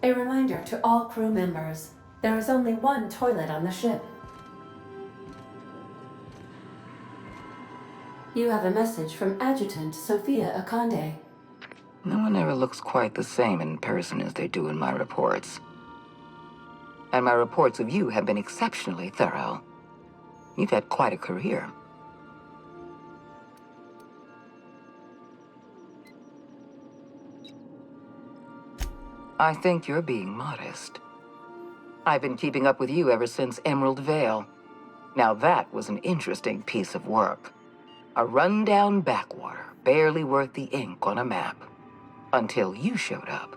A reminder to all crew members. There is only one toilet on the ship. You have a message from Adjutant Sophia Akande. No one ever looks quite the same in person as they do in my reports. And my reports of you have been exceptionally thorough. You've had quite a career. I think you're being modest. I've been keeping up with you ever since Emerald Vale. Now that was an interesting piece of work. A rundown backwater, barely worth the ink on a map. Until you showed up.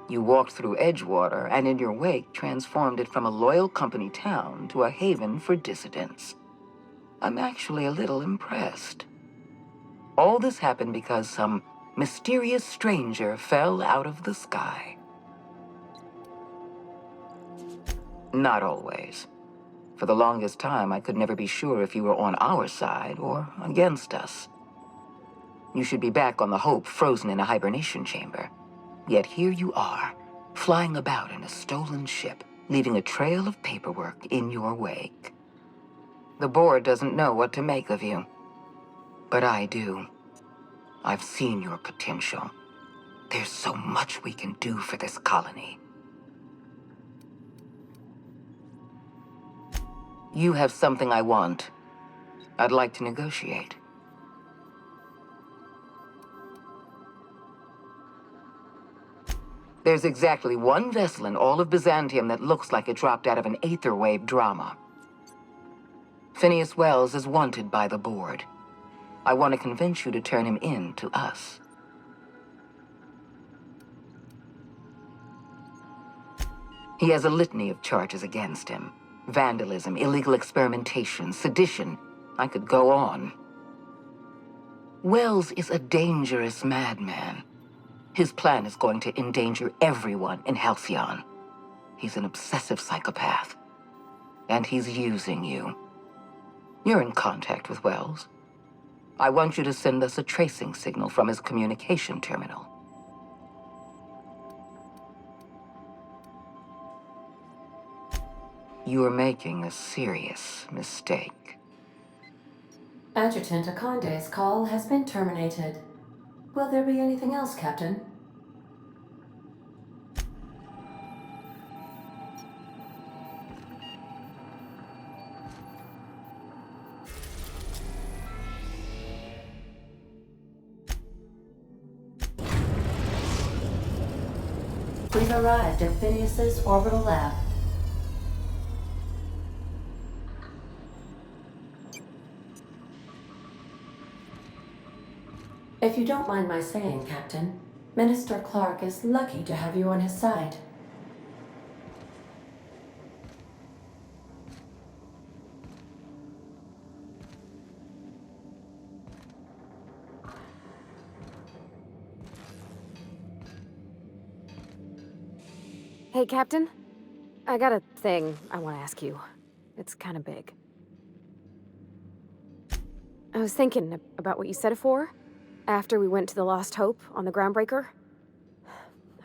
You walked through Edgewater and in your wake transformed it from a loyal company town to a haven for dissidents. I'm actually a little impressed. All this happened because some mysterious stranger fell out of the sky. Not always. For the longest time, I could never be sure if you were on our side or against us. You should be back on the Hope, frozen in a hibernation chamber. Yet here you are, flying about in a stolen ship, leaving a trail of paperwork in your wake. The board doesn't know what to make of you. But I do. I've seen your potential. There's so much we can do for this colony. You have something I want. I'd like to negotiate. There's exactly one vessel in all of Byzantium that looks like it dropped out of an Aetherwave drama. Phineas Wells is wanted by the board. I want to convince you to turn him in to us. He has a litany of charges against him. Vandalism, illegal experimentation, sedition. I could go on. Wells is a dangerous madman. His plan is going to endanger everyone in Halcyon. He's an obsessive psychopath. And he's using you. You're in contact with Wells. I want you to send us a tracing signal from his communication terminal. You're making a serious mistake. Adjutant Akande's call has been terminated. Will there be anything else, Captain? We've arrived at Phineas's orbital lab. If you don't mind my saying, Captain, Minister Clark is lucky to have you on his side. Hey, Captain. I got a thing I want to ask you. It's kind of big. I was thinking about what you said before, after we went to the Lost Hope on the Groundbreaker.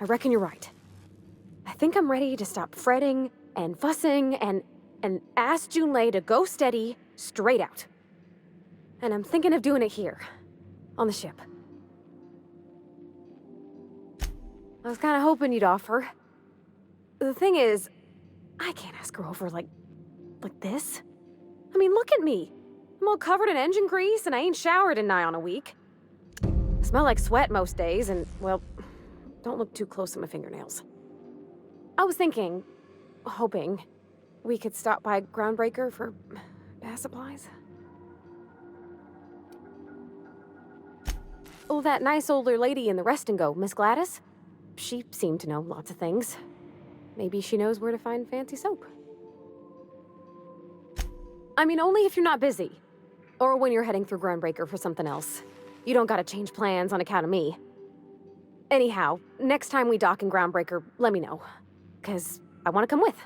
I reckon you're right. I think I'm ready to stop fretting and fussing and ask Junlei to go steady, straight out. And I'm thinking of doing it here, on the ship. I was kind of hoping you'd offer. The thing is, I can't ask her over like this. I mean, look at me. I'm all covered in engine grease and I ain't showered in nigh on a week. I smell like sweat most days and, well, don't look too close at my fingernails. I was thinking, hoping, we could stop by Groundbreaker for bath supplies. Oh, that nice older lady in the rest and go, Miss Gladys? She seemed to know lots of things. Maybe she knows where to find fancy soap. I mean, only if you're not busy. Or when you're heading through Groundbreaker for something else. You don't gotta change plans on account of me. Anyhow, next time we dock in Groundbreaker, let me know. 'Cause I want to come with.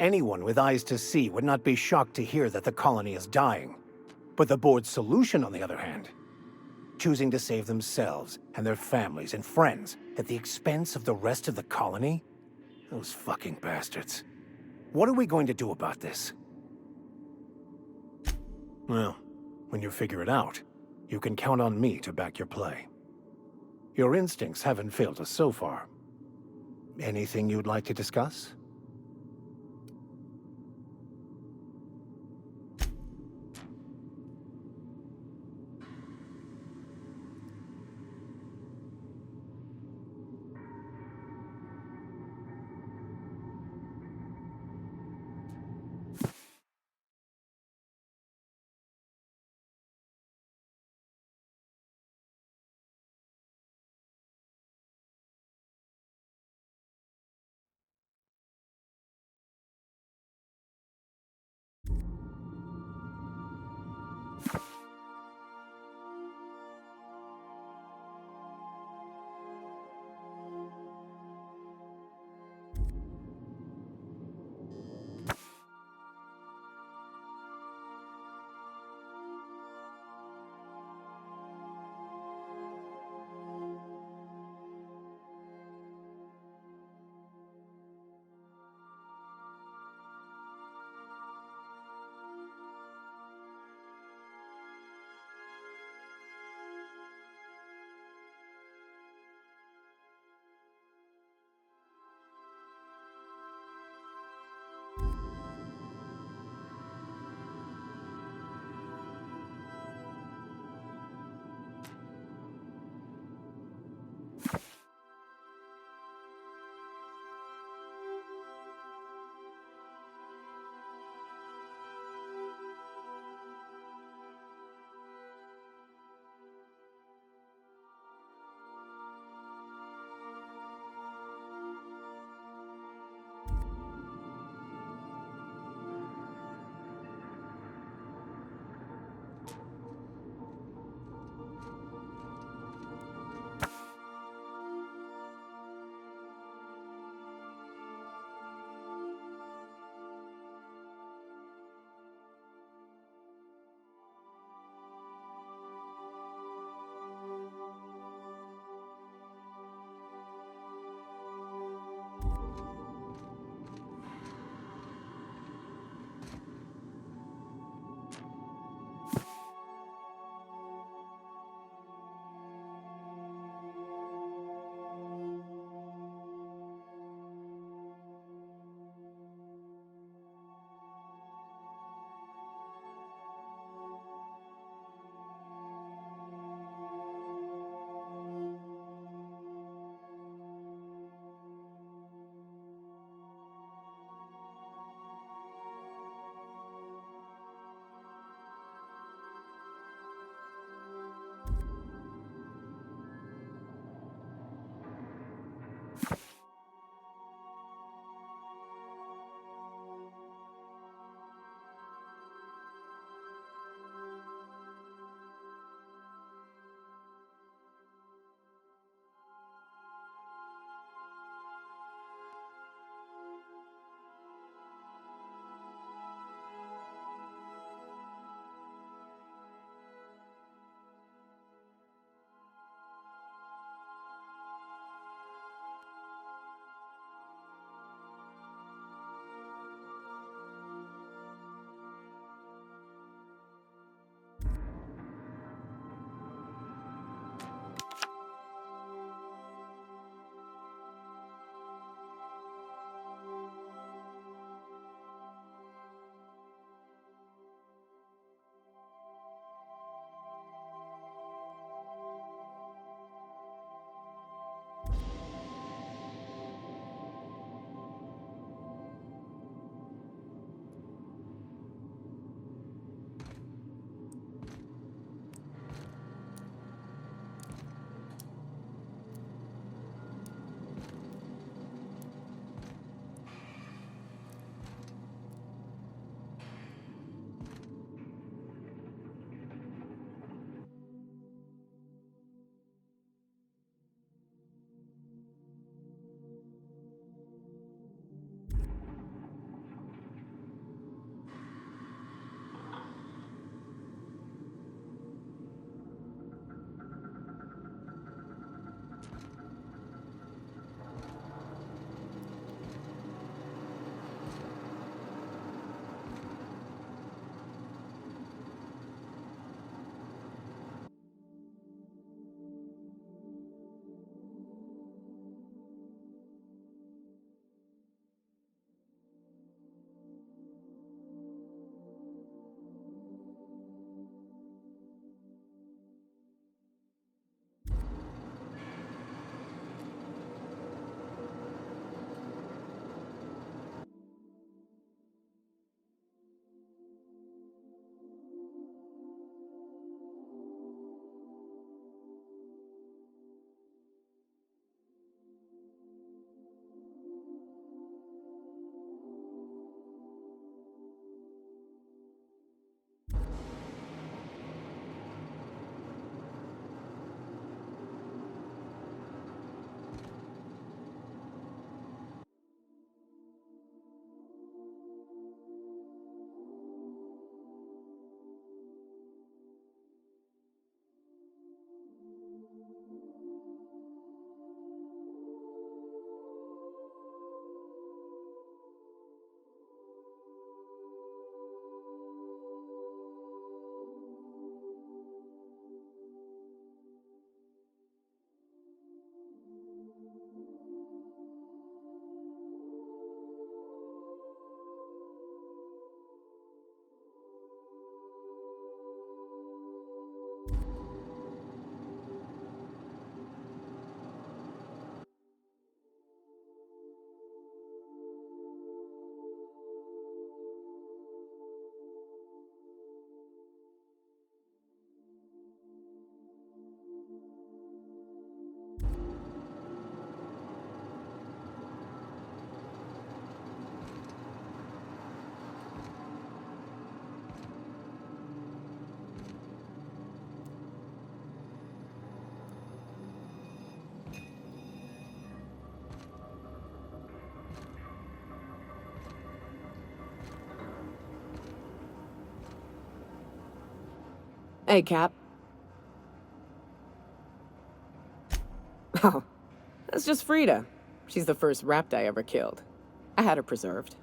Anyone with eyes to see would not be shocked to hear that the colony is dying. But the board's solution, on the other hand, choosing to save themselves and their families and friends at the expense of the rest of the colony? Those fucking bastards. What are we going to do about this? Well, when you figure it out, you can count on me to back your play. Your instincts haven't failed us so far. Anything you'd like to discuss? Hey, Cap. Oh, that's just Frida. She's the first rapt I ever killed. I had her preserved.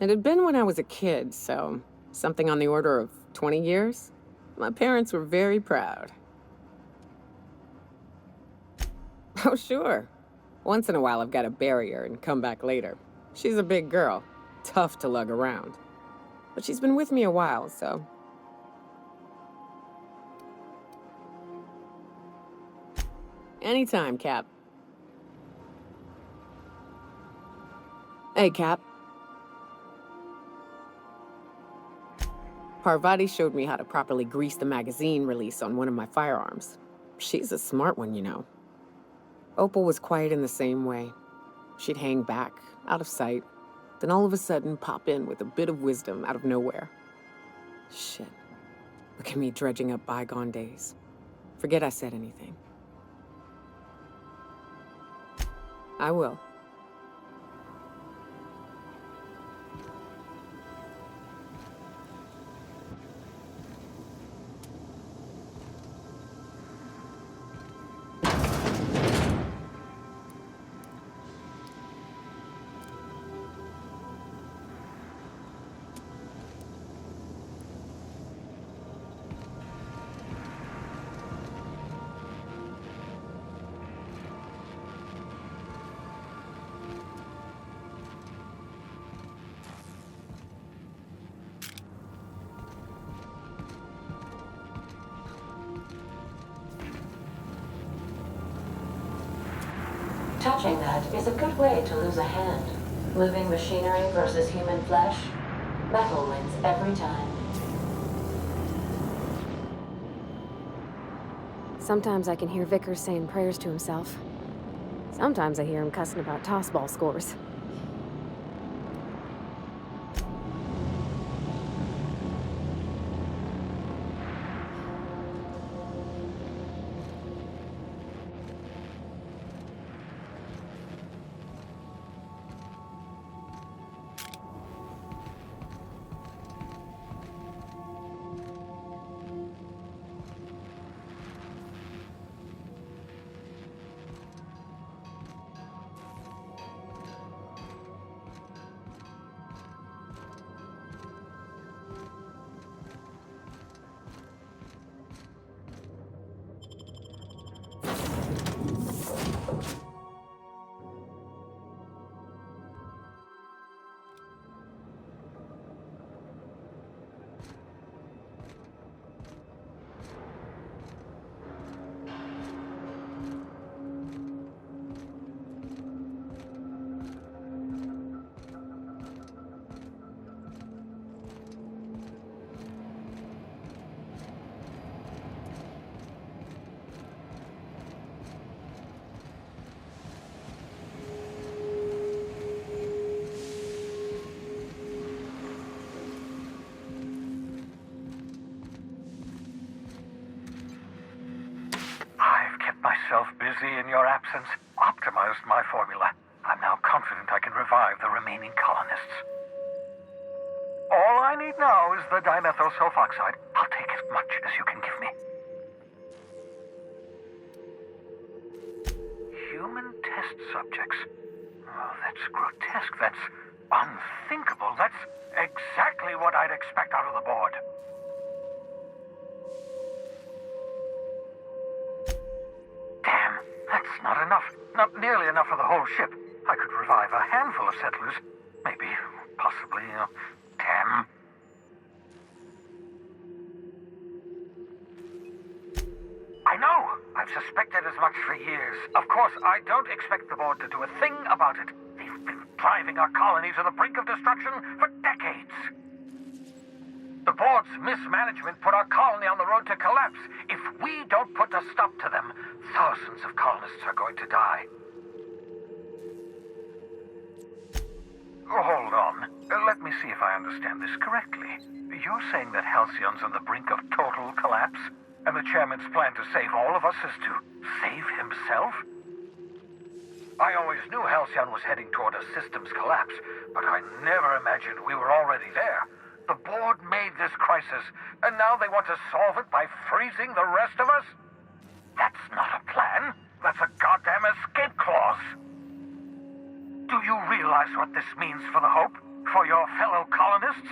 It had been when I was a kid, so something on the order of 20 years. My parents were very proud. Oh, sure. Once in a while I've got to bury her and come back later. She's a big girl, tough to lug around. But she's been with me a while, so... Anytime, Cap. Hey, Cap. Parvati showed me how to properly grease the magazine release on one of my firearms. She's a smart one, you know. Opal was quiet in the same way. She'd hang back, out of sight, then all of a sudden pop in with a bit of wisdom out of nowhere. Shit. Look at me dredging up bygone days. Forget I said anything. I will. Touching that is a good way to lose a hand. Living machinery versus human flesh. Metal wins every time. Sometimes I can hear Vickers saying prayers to himself. Sometimes I hear him cussing about tossball scores. Myself busy in your absence, optimized my formula. I'm now confident I can revive the remaining colonists. All I need now is the dimethyl sulfoxide. I'll take as much as you can give me. Human test subjects. Oh, that's grotesque. That's unthinkable. That's exactly what I'd expect out of the board. That's not enough. Not nearly enough for the whole ship. I could revive a handful of settlers. Maybe, possibly, damn. I know! I've suspected as much for years. Of course, I don't expect the board to do a thing about it. They've been driving our colony to the brink of destruction for decades. The board's mismanagement put our colony on the road to collapse. If we don't put a stop to them, thousands of colonists are going to die. Hold on. Let me see if I understand this correctly. You're saying that Halcyon's on the brink of total collapse? And the chairman's plan to save all of us is to save himself? I always knew Halcyon was heading toward a systems collapse, but I never imagined we were already there. The board made this crisis, and now they want to solve it by freezing the rest of us? That's not a plan. That's a goddamn escape clause. Do you realize what this means for the Hope? For your fellow colonists?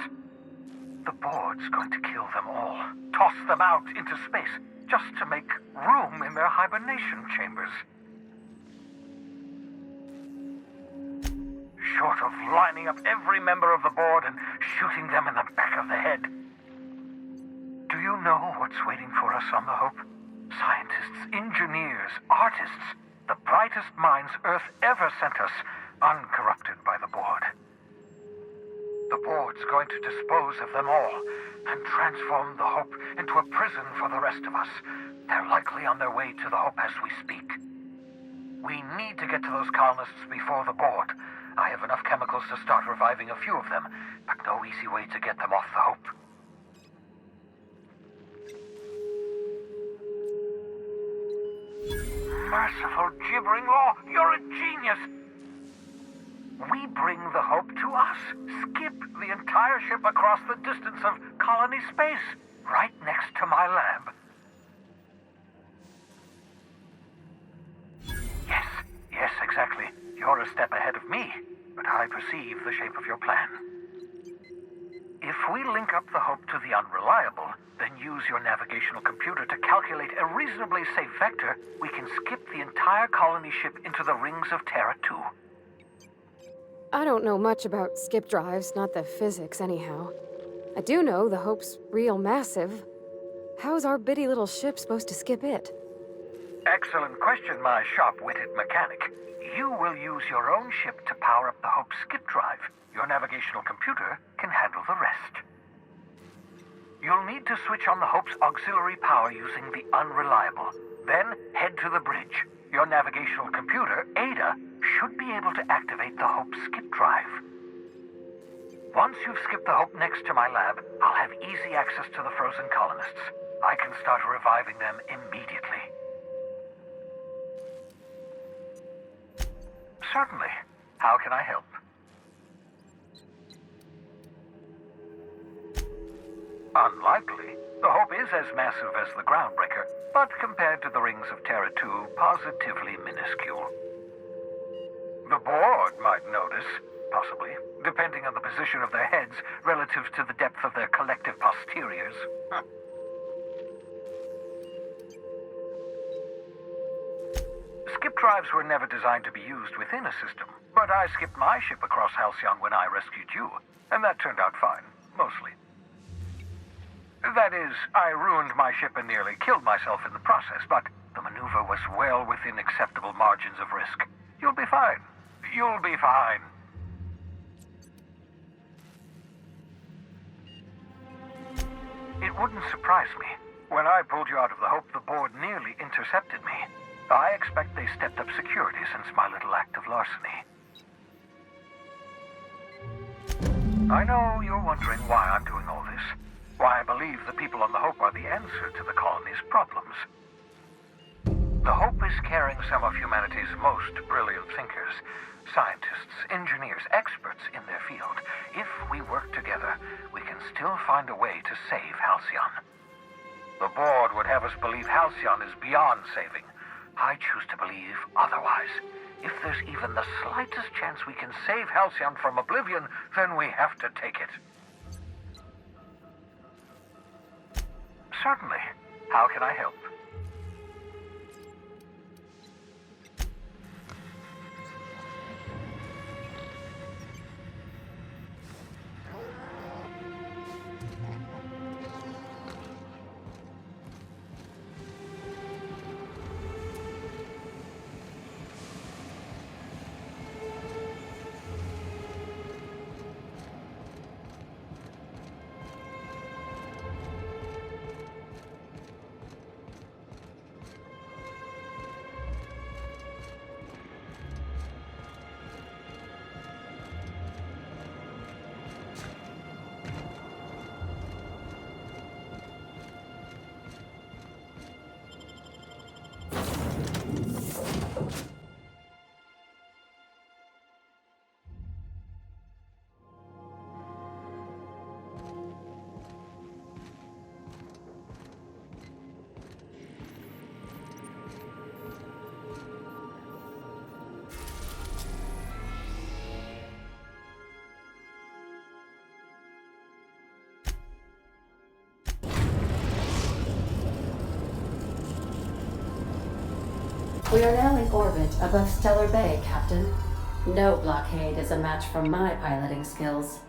The board's going to kill them all. Toss them out into space, just to make room in their hibernation chambers. Short of lining up every member of the board and shooting them in the back of the head. Do you know what's waiting for us on the Hope? Scientists, engineers, artists, the brightest minds Earth ever sent us, uncorrupted by the board. The board's going to dispose of them all and transform the Hope into a prison for the rest of us. They're likely on their way to the Hope as we speak. We need to get to those colonists before the board. I have enough chemicals to start reviving a few of them, but no easy way to get them off the Hope. Merciful gibbering law, you're a genius! We bring the Hope to us. Skip the entire ship across the distance of colony space, right next to my lab. Yes, exactly. You're a step ahead of me, but I perceive the shape of your plan. If we link up the Hope to the Unreliable, then use your navigational computer to calculate a reasonably safe vector, we can skip the entire colony ship into the rings of Terra 2. I don't know much about skip drives, not the physics anyhow. I do know the Hope's real massive. How's our bitty little ship supposed to skip it? Excellent question, my sharp-witted mechanic. You will use your own ship to power up the Hope's skip drive. Your navigational computer can handle the rest. You'll need to switch on the Hope's auxiliary power using the Unreliable. Then head to the bridge. Your navigational computer, Ada, should be able to activate the Hope's skip drive. Once you've skipped the Hope next to my lab, I'll have easy access to the frozen colonists. I can start reviving them immediately. Certainly. How can I help? Unlikely. The Hope is as massive as the Groundbreaker, but compared to the rings of Terra 2, positively minuscule. The board might notice, possibly, depending on the position of their heads relative to the depth of their collective posteriors. Skip drives were never designed to be used within a system, but I skipped my ship across Halcyon when I rescued you, and that turned out fine, mostly. That is, I ruined my ship and nearly killed myself in the process, but the maneuver was well within acceptable margins of risk. You'll be fine. You'll be fine. It wouldn't surprise me. When I pulled you out of the Hope, the board nearly intercepted me. I expect they stepped up security since my little act of larceny. I know you're wondering why I'm doing all this. Why I believe the people on the Hope are the answer to the colony's problems. The Hope is carrying some of humanity's most brilliant thinkers, scientists, engineers, experts in their field. If we work together, we can still find a way to save Halcyon. The board would have us believe Halcyon is beyond saving. I choose to believe otherwise. If there's even the slightest chance we can save Halcyon from oblivion, then we have to take it. Certainly. How can I help? We are now in orbit above Stellar Bay, Captain. No blockade is a match for my piloting skills.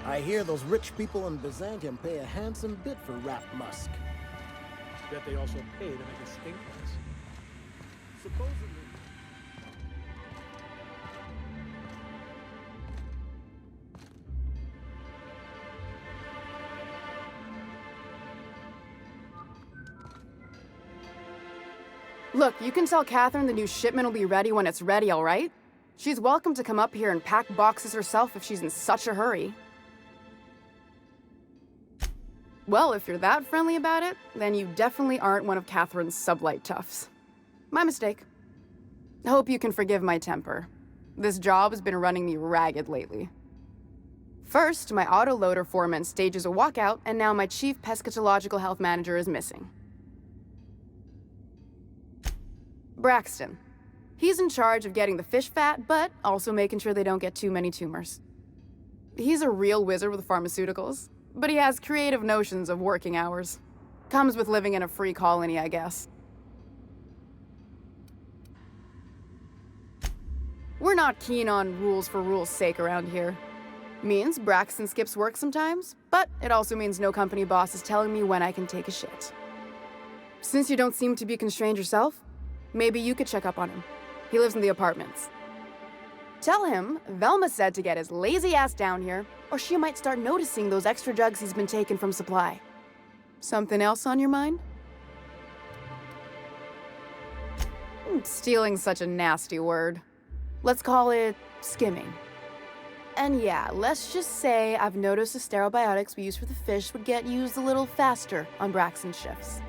I hear those rich people in Byzantium pay a handsome bit for Rap Musk. Bet they also pay to make a stink fest. Supposedly... Look, you can tell Catherine the new shipment will be ready when it's ready, all right? She's welcome to come up here and pack boxes herself if she's in such a hurry. Well, if you're that friendly about it, then you definitely aren't one of Catherine's sublight toughs. My mistake. Hope you can forgive my temper. This job has been running me ragged lately. First, my autoloader foreman stages a walkout, and now my chief pescatological health manager is missing. Braxton. He's in charge of getting the fish fat, but also making sure they don't get too many tumors. He's a real wizard with pharmaceuticals, but he has creative notions of working hours. Comes with living in a free colony, I guess. We're not keen on rules for rules' sake around here. Means Braxton skips work sometimes, but it also means no company boss is telling me when I can take a shit. Since you don't seem to be constrained yourself, maybe you could check up on him. He lives in the apartments. Tell him Velma said to get his lazy ass down here, or she might start noticing those extra drugs he's been taking from supply. Something else on your mind? Stealing's such a nasty word. Let's call it skimming. And yeah, let's just say I've noticed the sterile biotics we use for the fish would get used a little faster on Braxton's shifts.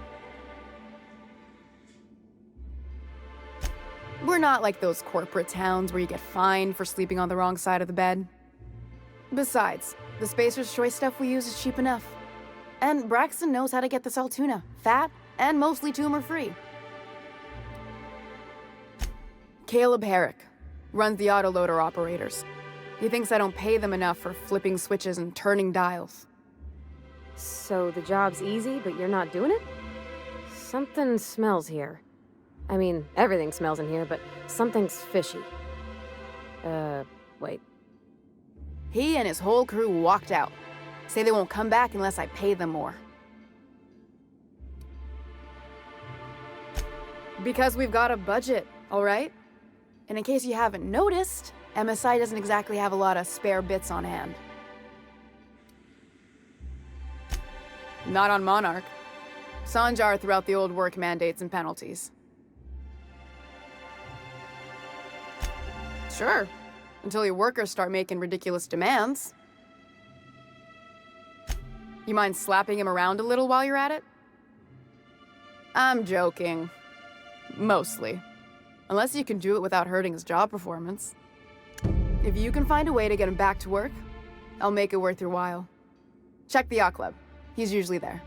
We're not like those corporate towns where you get fined for sleeping on the wrong side of the bed. Besides, the Spacer's Choice stuff we use is cheap enough. And Braxton knows how to get this Altoona, fat and mostly tumor-free. Caleb Herrick runs the autoloader operators. He thinks I don't pay them enough for flipping switches and turning dials. So the job's easy, but you're not doing it? Something smells here. I mean, everything smells in here, but something's fishy. Wait. He and his whole crew walked out. Say they won't come back unless I pay them more. Because we've got a budget, all right? And in case you haven't noticed, MSI doesn't exactly have a lot of spare bits on hand. Not on Monarch. Sanjar threw out the old work mandates and penalties. Sure, until your workers start making ridiculous demands. You mind slapping him around a little while you're at it? I'm joking. Mostly. Unless you can do it without hurting his job performance. If you can find a way to get him back to work, I'll make it worth your while. Check the yacht club. He's usually there.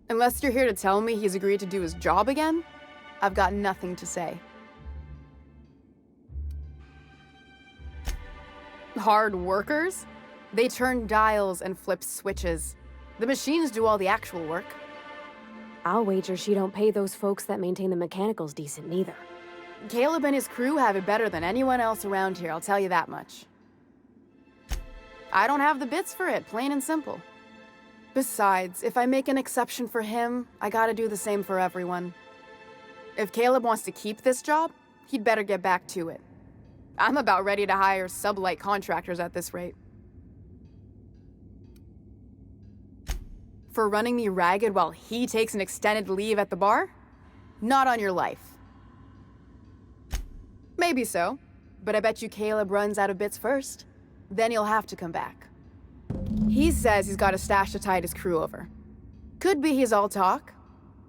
Unless you're here to tell me he's agreed to do his job again, I've got nothing to say. Hard workers? They turn dials and flip switches. The machines do all the actual work. I'll wager she don't pay those folks that maintain the mechanicals decent neither. Caleb and his crew have it better than anyone else around here, I'll tell you that much. I don't have the bits for it, plain and simple. Besides, if I make an exception for him, I gotta do the same for everyone. If Caleb wants to keep this job, he'd better get back to it. I'm about ready to hire sublight contractors at this rate. For running me ragged while he takes an extended leave at the bar? Not on your life. Maybe so, but I bet you Caleb runs out of bits first. Then he'll have to come back. He says he's got a stash to tide his crew over. Could be he's all talk,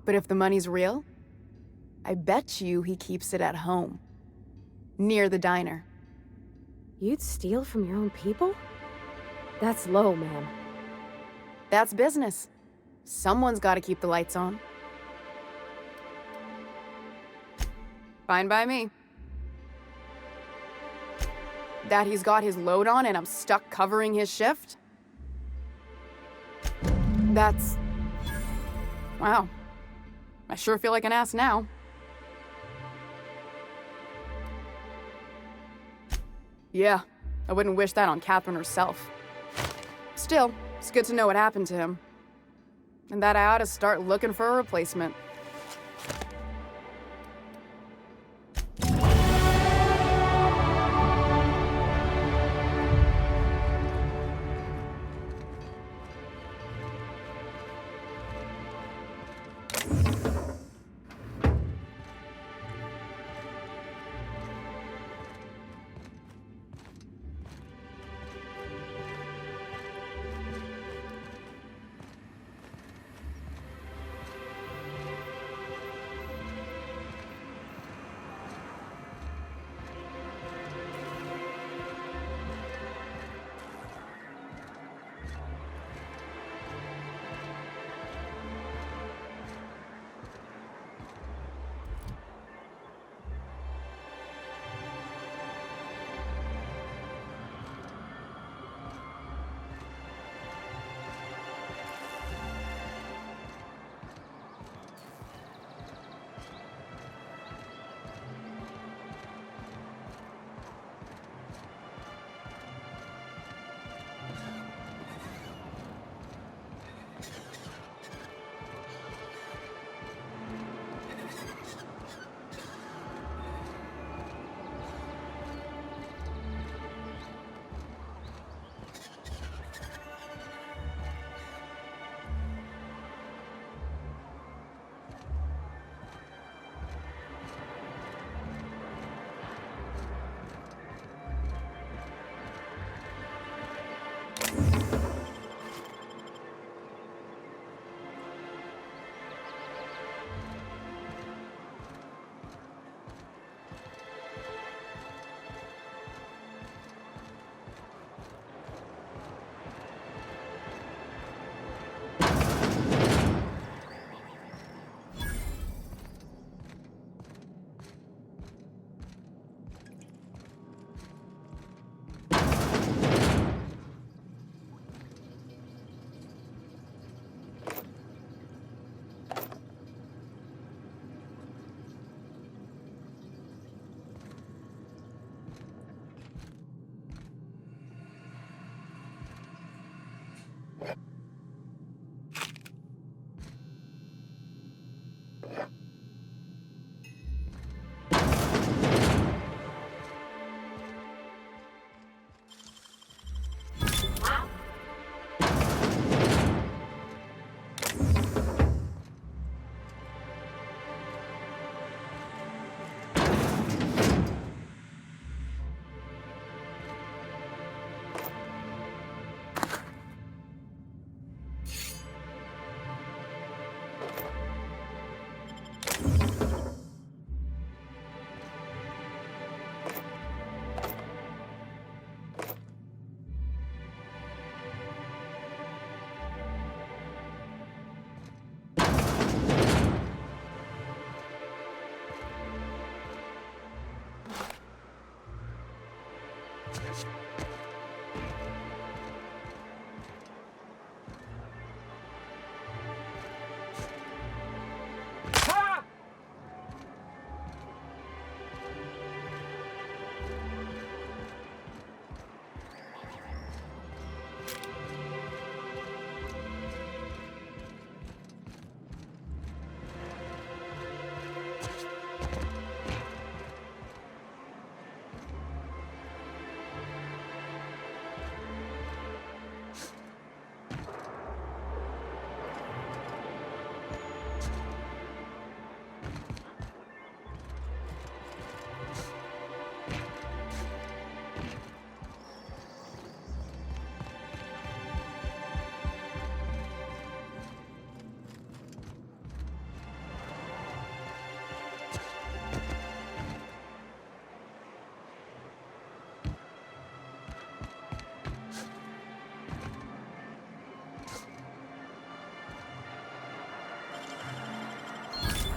but if the money's real, I bet you he keeps it at home. Near the diner. You'd steal from your own people? That's low, ma'am. That's business. Someone's gotta keep the lights on. Fine by me. That he's got his load on and I'm stuck covering his shift? That's... wow. I sure feel like an ass now. Yeah, I wouldn't wish that on Catherine herself. Still, it's good to know what happened to him. And that I ought to start looking for a replacement.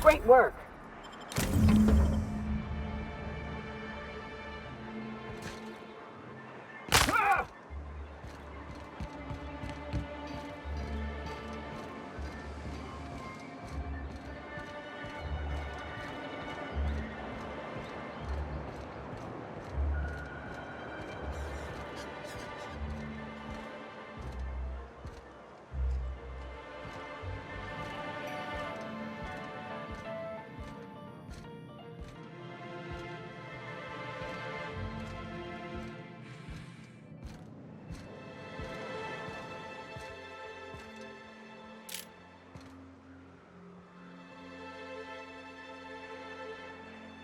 Great work.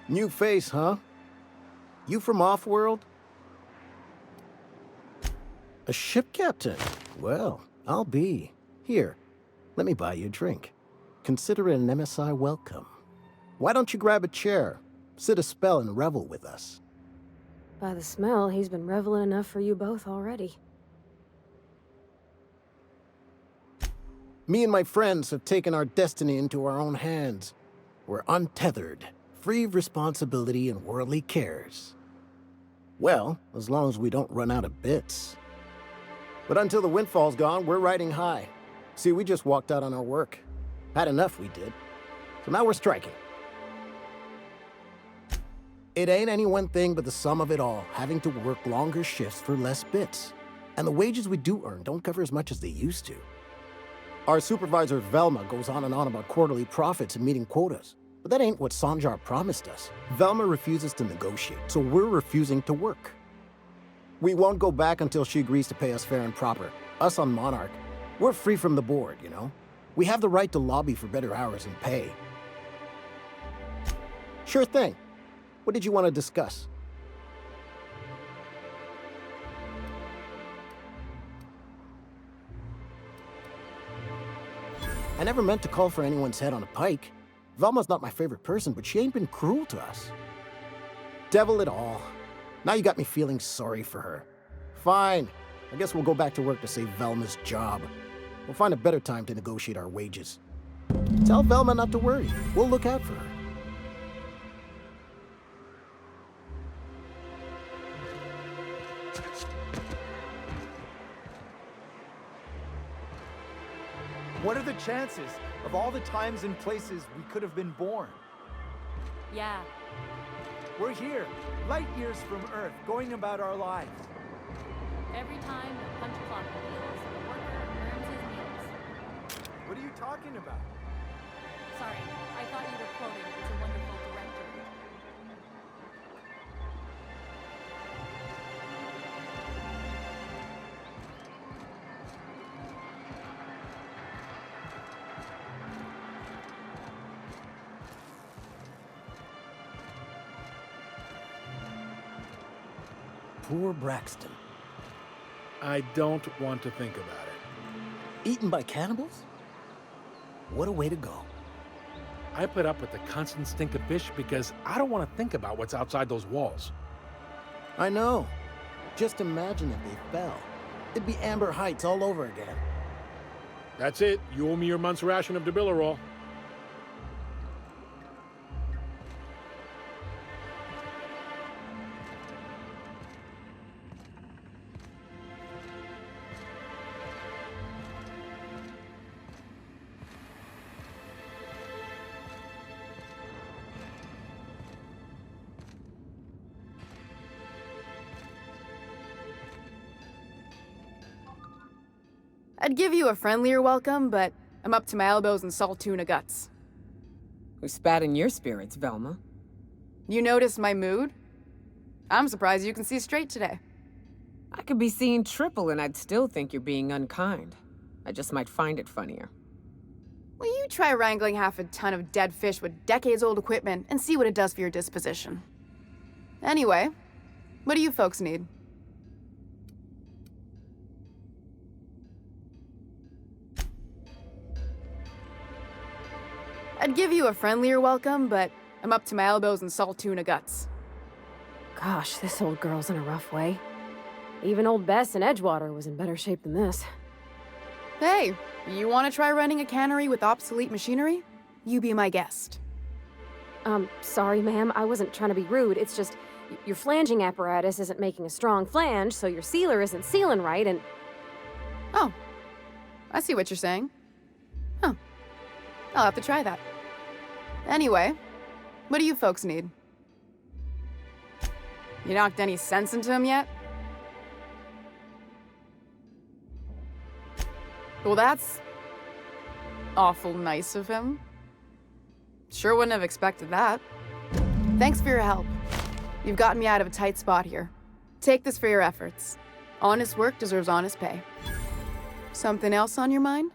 New face, huh? You from off-world? A ship captain? Well, I'll be. Here, let me buy you a drink. Consider it an MSI welcome. Why don't you grab a chair, sit a spell and revel with us? By the smell, he's been reveling enough for you both already. Me and my friends have taken our destiny into our own hands. We're untethered, free of responsibility and worldly cares. Well, as long as we don't run out of bits. But until the windfall's gone, we're riding high. See, we just walked out on our work. Had enough, we did. So now we're striking. It ain't any one thing but the sum of it all, having to work longer shifts for less bits. And the wages we do earn don't cover as much as they used to. Our supervisor, Velma, goes on and on about quarterly profits and meeting quotas. But that ain't what Sanjar promised us. Velma refuses to negotiate, so we're refusing to work. We won't go back until she agrees to pay us fair and proper. Us on Monarch, we're free from the board, you know? We have the right to lobby for better hours and pay. Sure thing. What did you want to discuss? I never meant to call for anyone's head on a pike. Velma's not my favorite person, but she ain't been cruel to us. Devil it all. Now you got me feeling sorry for her. Fine. I guess we'll go back to work to save Velma's job. We'll find a better time to negotiate our wages. Tell Velma not to worry. We'll look out for her. What are the chances of all the times and places we could have been born? Yeah. We're here, light years from Earth, going about our lives. Every time the punch clock wheels, the worker earns his meals. What are you talking about? Sorry, I thought you were quoting It's a Wonderful Director. Poor Braxton. I don't want to think about it. Eaten by cannibals? What a way to go. I put up with the constant stink of fish because I don't want to think about what's outside those walls. I know. Just imagine if they fell. It'd be Amber Heights all over again. That's it. You owe me your month's ration of Debillerol. I'd give you a friendlier welcome, but I'm up to my elbows in salt tuna guts. Who spat in your spirits, Velma? You noticed my mood? I'm surprised you can see straight today. I could be seeing triple and I'd still think you're being unkind. I just might find it funnier. Will you try wrangling half a ton of dead fish with decades-old equipment and see what it does for your disposition? Anyway, what do you folks need? I'd give you a friendlier welcome, but I'm up to my elbows in salt tuna guts. Gosh, this old girl's in a rough way. Even old Bess in Edgewater was in better shape than this. Hey, you want to try running a cannery with obsolete machinery? You be my guest. Sorry, ma'am. I wasn't trying to be rude. It's just, your flanging apparatus isn't making a strong flange, so your sealer isn't sealing right, and... Oh, I see what you're saying. Huh. I'll have to try that. Anyway, what do you folks need? You knocked any sense into him yet? Well, that's awful nice of him. Sure wouldn't have expected that. Thanks for your help. You've gotten me out of a tight spot here. Take this for your efforts. Honest work deserves honest pay. Something else on your mind?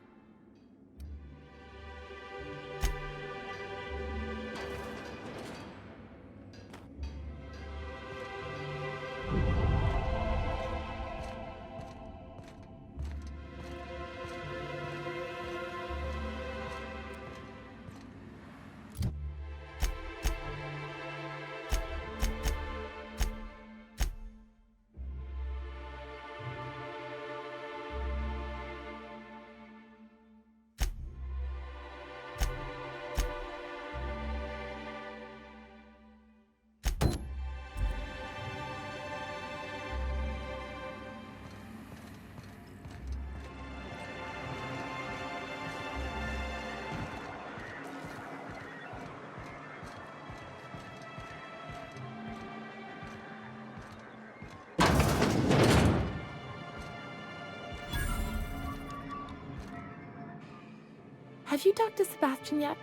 Have you talked to Sebastian yet?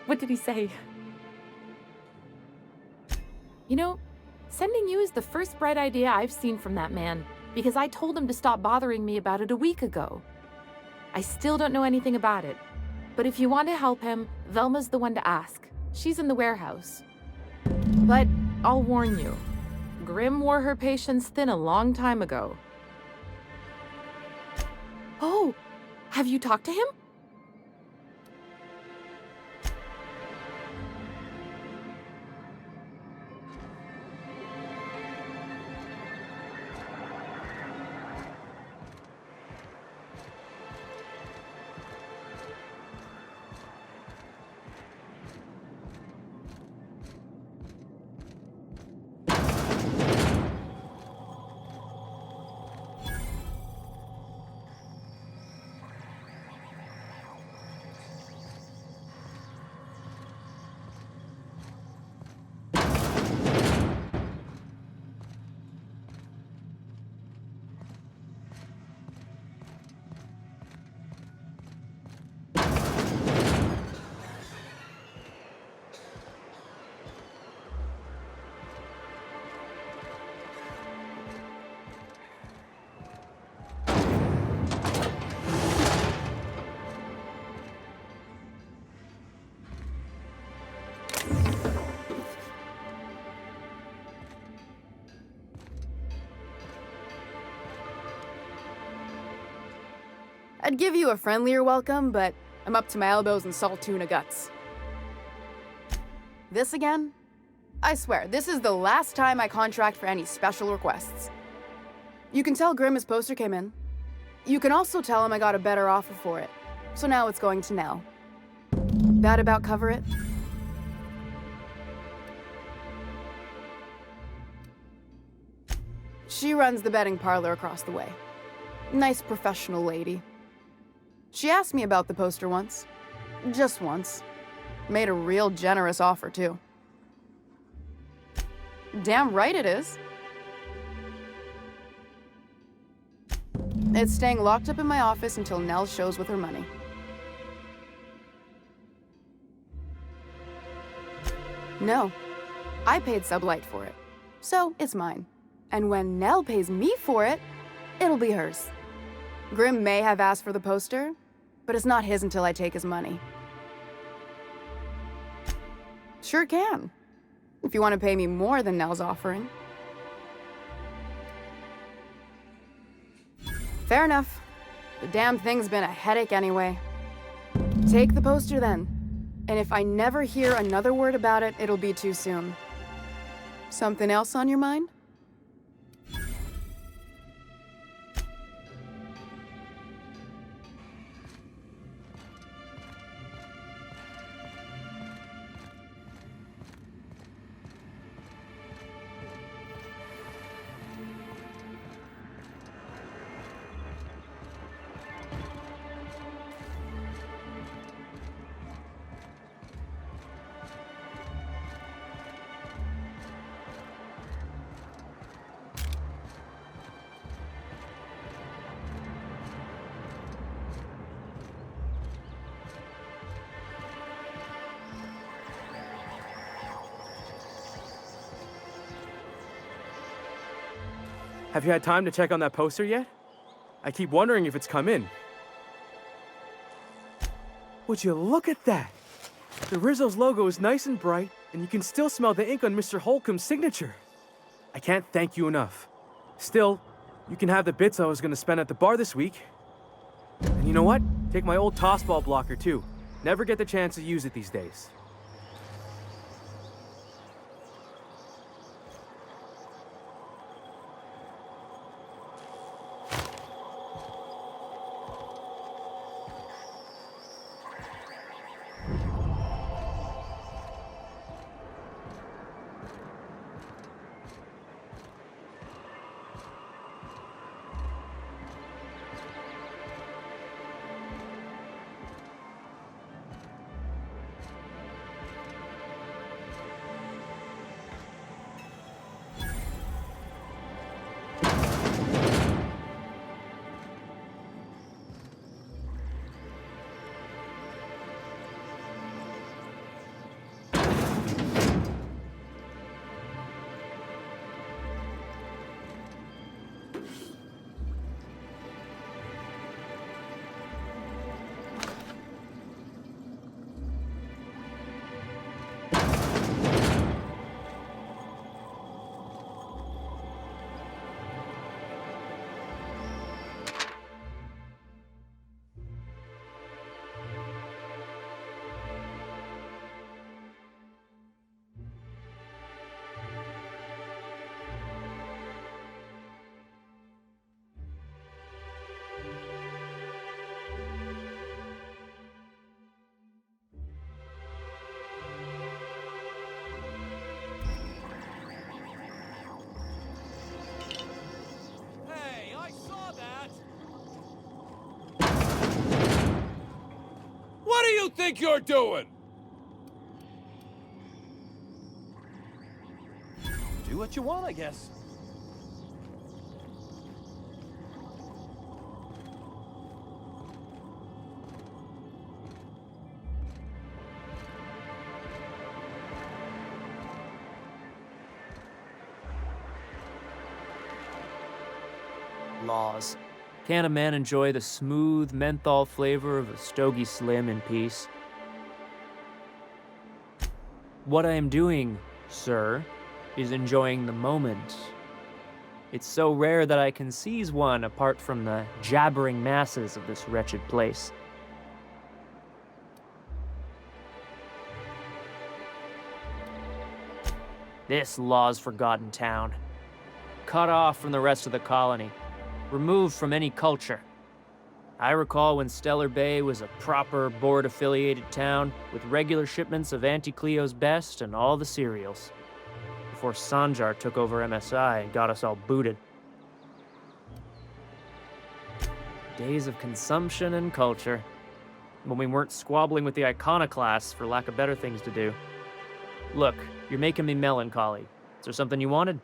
What did he say? You know, sending you is the first bright idea I've seen from that man, because I told him to stop bothering me about it a week ago. I still don't know anything about it, but if you want to help him, Velma's the one to ask. She's in the warehouse. But I'll warn you, Grimm wore her patience thin a long time ago. Oh, have you talked to him? I'd give you a friendlier welcome, but I'm up to my elbows in salt tuna guts. This again? I swear, this is the last time I contract for any special requests. You can tell Grimm his poster came in. You can also tell him I got a better offer for it. So now it's going to Nell. That about cover it? She runs the betting parlor across the way. Nice professional lady. She asked me about the poster once. Just once. Made a real generous offer, too. Damn right it is. It's staying locked up in my office until Nell shows with her money. No. I paid Sublight for it. So, it's mine. And when Nell pays me for it, it'll be hers. Grimm may have asked for the poster, but it's not his until I take his money. Sure can. If you want to pay me more than Nell's offering. Fair enough. The damn thing's been a headache anyway. Take the poster then. And if I never hear another word about it, it'll be too soon. Something else on your mind? Have you had time to check on that poster yet? I keep wondering if it's come in. Would you look at that? The Rizzo's logo is nice and bright, and you can still smell the ink on Mr. Holcomb's signature. I can't thank you enough. Still, you can have the bits I was gonna spend at the bar this week. And you know what? Take my old tossball blocker too. Never get the chance to use it these days. What do you think you're doing? Do what you want, I guess. Laws. Can a man enjoy the smooth menthol flavor of a Stogie Slim in peace? What I am doing, sir, is enjoying the moment. It's so rare that I can seize one apart from the jabbering masses of this wretched place. This law's forgotten town. Cut off from the rest of the colony. Removed from any culture. I recall when Stellar Bay was a proper board-affiliated town with regular shipments of Auntie Cleo's best and all the cereals. Before Sanjar took over MSI and got us all booted. Days of consumption and culture. When we weren't squabbling with the iconoclasts for lack of better things to do. Look, you're making me melancholy. Is there something you wanted?